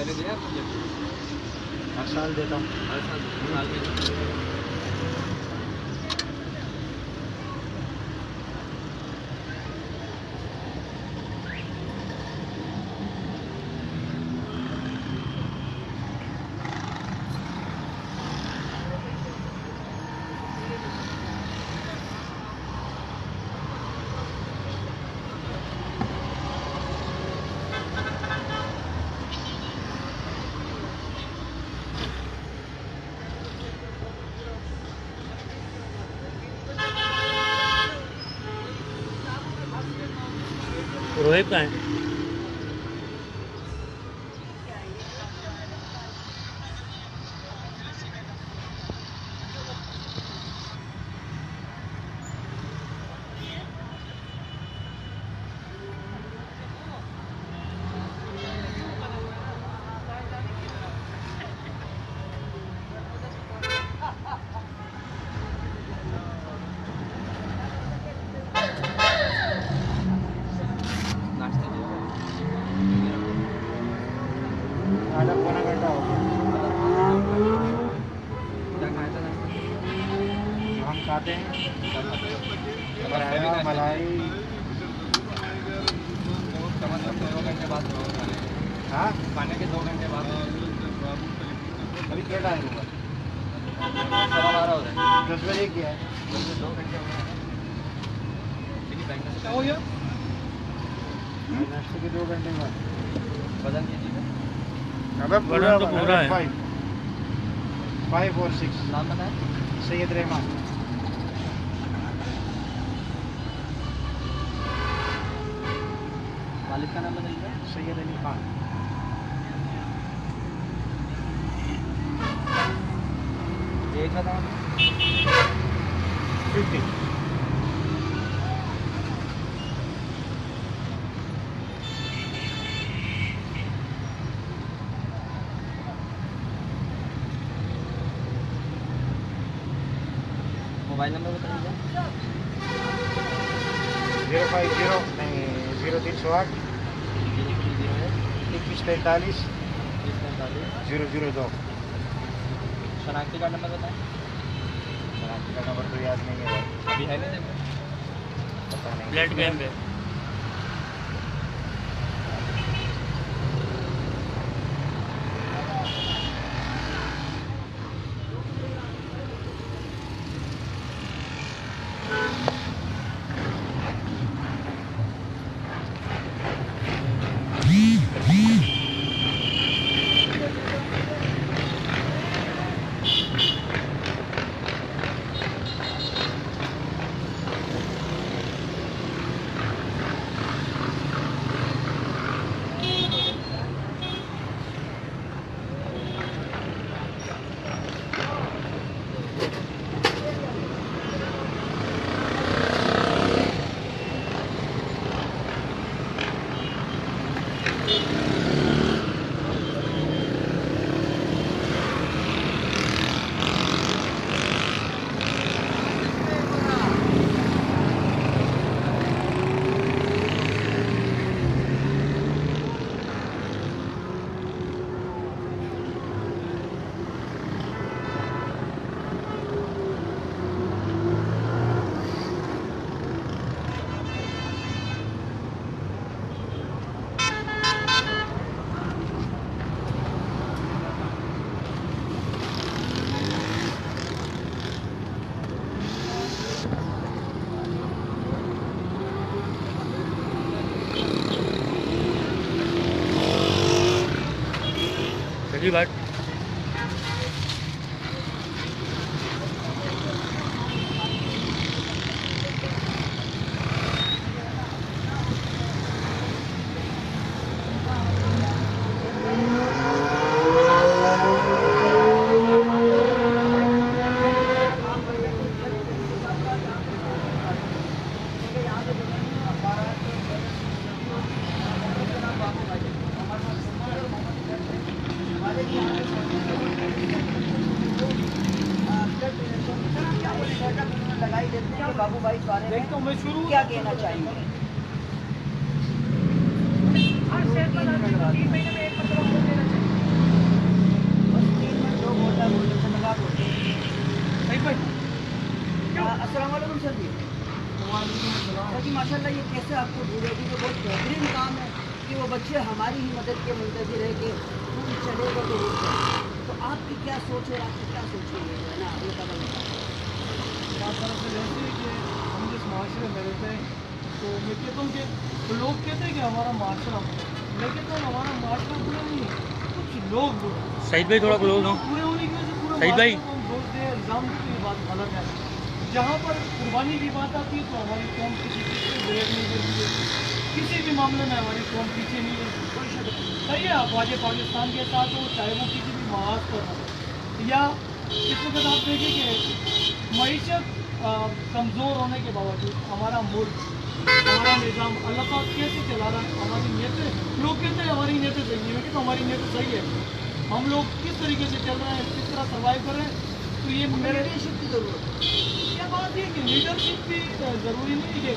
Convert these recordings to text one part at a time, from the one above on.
पहले दिया मुझे? हर साल देता हूँ। हर साल में रोहित का है। आधा पौना घंटा हो गया। क्या खाया था? हम खाते हैं क्या खाते हो? पराठा, मलाई। मतलब 2 घंटे बाद खाने हाँ, खाने के 2 घंटे बाद अभी क्या टाइम होगा? 12:15 हो रहे हैं। 10 बजे किया है। 2 घंटे हो गए। लेकिन बैंक में क्या हो गया? नाश्ते के 2 घंटे बाद। बदल कीजिए। अबे बड़ा तो पूरा है। 5 और 6। नाम बताएं। सैयद रहमान। मालिक का नाम बताइए। सैयद अली खान। एज बताओ। 50। मोबाइल नंबर बताइए। 050 नहीं 0308 2145 002। शनाख्ती कार्ड नंबर बताएं। शनाख्ती का नंबर तो याद नहीं है। अभी है नहीं देखो। पता नहीं। ब्लड कैंप है। पहली बात लगाई देते हैं बाबू भाई इस बारे में क्या कहना चाहेंगे? हर शहर में 3 महीने में 1 मतलब देना चाहिए। पीछे हमारी ही मदद के मुंतज़िर है कि तुम चलेगा तो रुक जाओ। तो आपकी क्या सोच है और आपकी क्या सोच है ये है ना ये कदम बात दरअसल ऐसी है कि हम जिस माशरे में रहते हैं तो मैं कहता हूँ कि तो लोग कहते हैं कि हमारा माशरा बुरा है। मैं कहता हूँ हमारा माशरा बुरा नहीं है, कुछ लोग बुरे हैं। सईद भाई थोड़ा क्लोज हो। पूरे होने की वजह से पूरा सईद भाई। माशरे को हम दोष दें, इल्ज़ाम की बात गलत है। जहाँ पर कुर्बानी की बात आती है तो हमारी कौम किसी चीज़ से ब्रेक नहीं देती है, किसी भी मामले में हमारी कौम पीछे नहीं है। सही है, आप वाजे पाकिस्तान के साथ हो, चाहे वो किसी भी महाज पर हो, या इस वक्त आप देखिए कि मईशत कमज़ोर होने के बावजूद हमारा मुल्क, हमारा निज़ाम अल्लाह पाक कैसे चला रहा है। हमारी नीयतें, लोग कहते हैं हमारी नीयतें सही है, लेकिन हमारी नीयतें सही है। हम लोग किस तरीके से चल रहे हैं, किस तरह सर्वाइव कर रहे हैं, तो ये मेरे लीडरशिप की ज़रूरत है। क्या बात है कि लीडरशिप भी ज़रूरी नहीं है।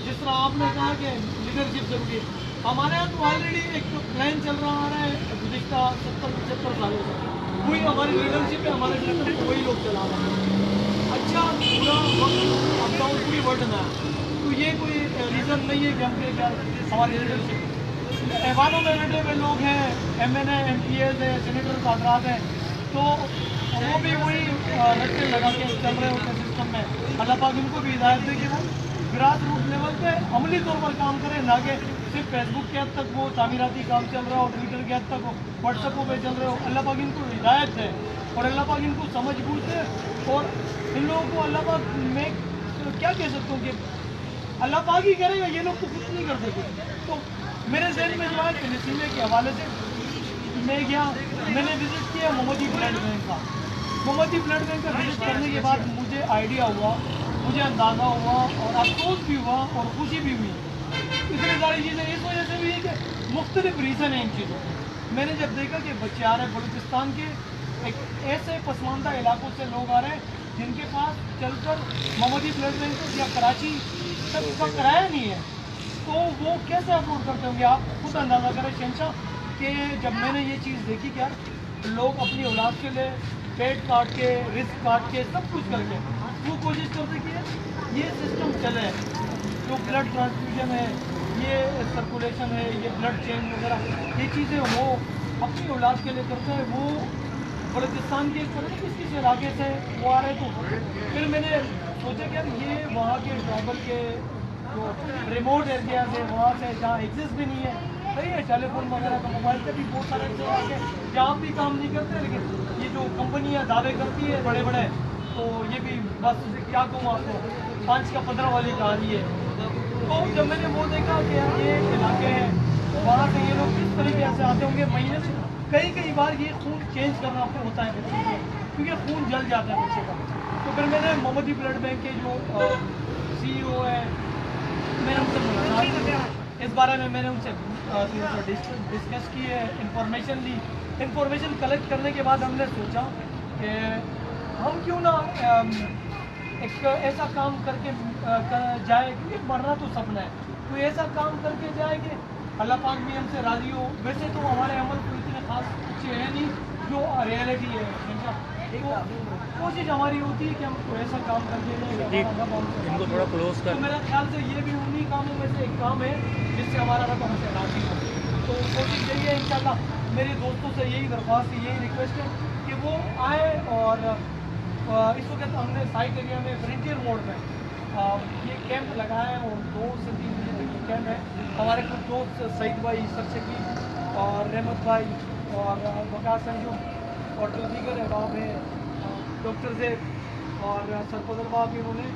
जिस तरह आपने कहा कि लीडरशिप ज़रूरी है, हमारे यहाँ तो ऑलरेडी एक प्लान चल रहा आ रहा है गुज़िश्ता 70-75 सालों से, वही हमारी लीडरशिप है, हमारे लीडर को वही लोग चला रहे हैं। अच्छा बुरा वक्त अप डाउन पूरी वर्ल्ड में है, तो ये कोई रीज़न नहीं है कि हम कहें यार हमारी लीडरशिप। ऐवानों में बैठे हुए लोग हैं, MNA MPs हैं, सेनेटर हजरात हैं, तो वो भी वही रट्टे लगा के चल रहे होते हैं सिस्टम में। अल्लाह पाक इनको भी हिदायत दे कि वो ग्रास रूट लेवल पे अमली तौर पर काम करें, ना कि सिर्फ फेसबुक के हद तक वो तामीराती काम चल रहा हो, ट्विटर के हद तक हो, व्हाट्सएपों पे चल रहे हो। अल्लाह पाक इनको हिदायत है और अल्लाह पाक इनको समझ बूझ दे, और इन लोगों को अल्लाह पाक में क्या कह सकता हूँ कि अल्लाह पाक ही करेगा, ये लोग तो कुछ नहीं कर सकते। तो मेरे जहन में जो है फिलिस्तीन के हवाले से मैं गया, मैंने विज़िट किया मोहम्मदी ब्लड बैंक का। मोहम्मदी ब्लड बैंक का विज़िट करने के बाद मुझे आइडिया हुआ, मुझे अंदाज़ा हुआ और अफसोस भी हुआ और खुशी भी हुई। इतनी सारी चीज़ें इस वजह से हुई कि मुख्तलिफ रीज़न है इन चीज़ों के। मैंने जब देखा कि बच्चे आ रहे हैं बलूचिस्तान के एक ऐसे पसमानदा इलाकों से लोग आ रहे हैं जिनके पास चलकर मोहम्मदी ब्लड बैंक या कराची तक का किराया नहीं है, तो वो कैसे अफोर्ड करते होंगे। आप खुद अंदाज़ा करें शहंशाह कि जब मैंने ये चीज़ देखी कि यार लोग अपनी औलाद के लिए पेट काट के, रिस्क काट के, सब कुछ करके वो कोशिश करते कि ये सिस्टम चले, जो ब्लड ट्रांसफ्यूजन है, ये सर्कुलेशन है, ये ब्लड चेंज वगैरह, ये चीज़ें वो अपनी औलाद के लिए करते हैं। वो बलूचिस्तान के किस इलाके से वो आ रहे, तो फिर मैंने सोचा कि यार ये वहाँ के ट्राइबल के जो रिमोट एरियाज है वहाँ से जहाँ एग्जिस्ट भी नहीं है, सही है, टेलीफोन वगैरह का मोबाइल पे भी बहुत सारे ऐसे आके जहाँ भी काम नहीं करते, लेकिन ये जो कंपनियाँ दावे करती है बड़े बड़े, तो ये भी बस क्या कहूँ आपको 5 का 15 वाली कहानी है। तो जब मैंने वो देखा कि यार ये इलाके हैं, वहाँ से ये लोग किस तरीके से आते होंगे, महीने से कई बार ये खून चेंज करना होता है बच्चे को, क्योंकि खून जल जाता है बच्चे का। तो फिर मैंने मोहम्मदी ब्लड बैंक के जो CEO है, मैंने उनसे मुलाकात की, इस बारे में मैंने उनसे डिस्कस की है, इंफॉर्मेशन ली। इंफॉर्मेशन कलेक्ट करने के बाद हमने सोचा कि हम क्यों ना एक ऐसा काम करके जाए, क्योंकि मरना तो सपना है, कोई ऐसा काम करके जाए कि अल्लाह पाक भी हमसे राज़ी हो। वैसे तो हमारे अमल कोई इतने खास अच्छे हैं नहीं जो रियलिटी है, तो कोशिश हमारी होती है कि हम कोई ऐसा काम करके जाए इनको थोड़ा क्लोज तो कर। मेरा ख्याल से ये भी उन्हीं कामों में से एक काम है जिससे हमारा रब हमसे राज़ी हो। तो कोशिश यही है इंशाल्लाह, मेरे दोस्तों से यही दरख्वास्त है, यही रिक्वेस्ट है कि वो आए। और इस वक्त हमने साइट एरिया में फ्रंटियर मोड में ये कैंप लगाया है और 2 से 3 बजे तक ये कैंप है। हमारे कुछ दोस्त सईद भाई, सरशकी और रहमत भाई और वकास संजू और जो दीगर है वहाँ पे डॉक्टर से और सरपदर बाब भी उन्होंने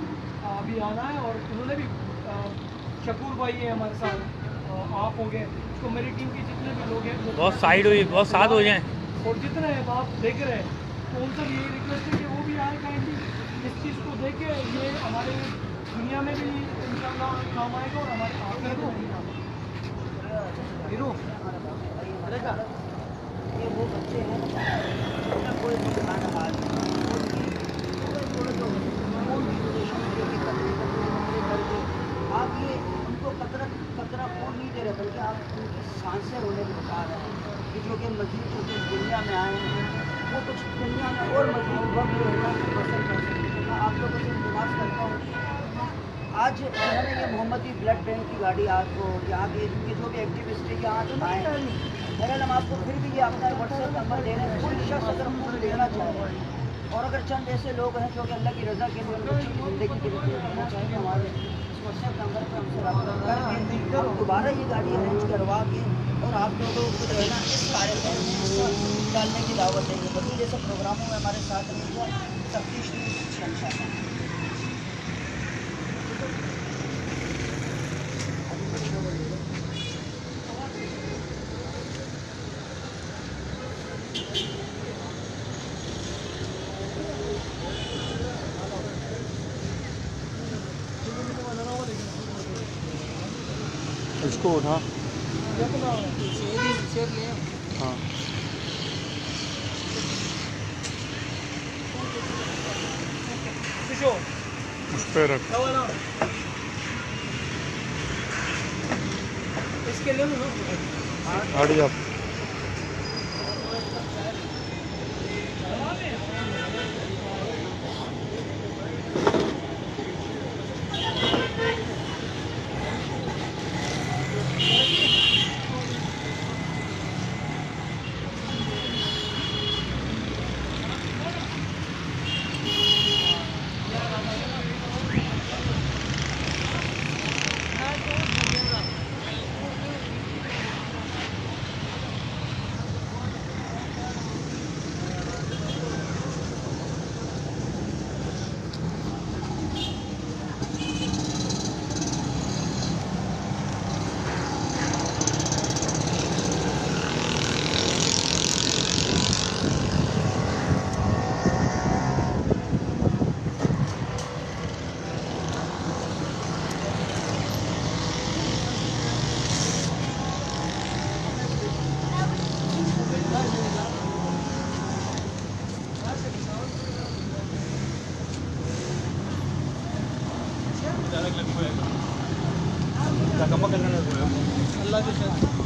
अभी आना है, और उन्होंने भी शकूर भाई है हमारे साथ, आप हो गए, तो मेरी टीम के जितने भी लोग हैं बहुत साइड हुई, बहुत साथ हो जाएं। और जितने आप देख रहे हैं, तो उनसे यही रिक्वेस्ट है कि वो भी आए काइंडली, इस चीज़ को देखे। ये हमारे दुनिया में भी इंशाल्लाह काम आएगा और हमारे आखिरत में भी काम आएगा। ये वो बच्चे हैं जिनका कोई नुकसान हाल आप ये उनको कतरा खून नहीं दे रहे, बल्कि आप उनकी सांसें होने को बता रहे हैं कि जो कि मज़ीद जो कि दुनिया में आए हैं वो कुछ दुनिया में और मज़ीद वक्त रहना पसंद कर सकते हैं। मैं आप लोगों से विश्वास करता हूँ, आज जिन्होंने ये मोहम्मदी ब्लड बैंक की गाड़ी आपको यहाँ के इनके जो भी एक्टिविस्ट है यहाँ तो आए बहरहाल हम आपको फिर भी ये अपना व्हाट्सएप नंबर दे रहे हैं। कोई शख्स अगर फूल देना चाहे और अगर चंद ऐसे लोग हैं जो कि अल्लाह की रज़ा के लिए उन बच्चों की ज़िंदगी के लिए देना चाहें तो हमारे इस व्हाट्सएप नंबर पर हमसे रब्ता करके हम दोबारा ये गाड़ी अरेंज करवा के और आप लोगों को जो है ना इस कार्यक्रम में हिस्सा डालने की दावत देंगे। बल्कि जैसे प्रोग्रामों में हमारे साथ रहेंगे तफ्तीश इंशाअल्लाह। इसको उठा। हाँ उस पे रख। इसके लिए गाड़ी आप अल्लाह के साथ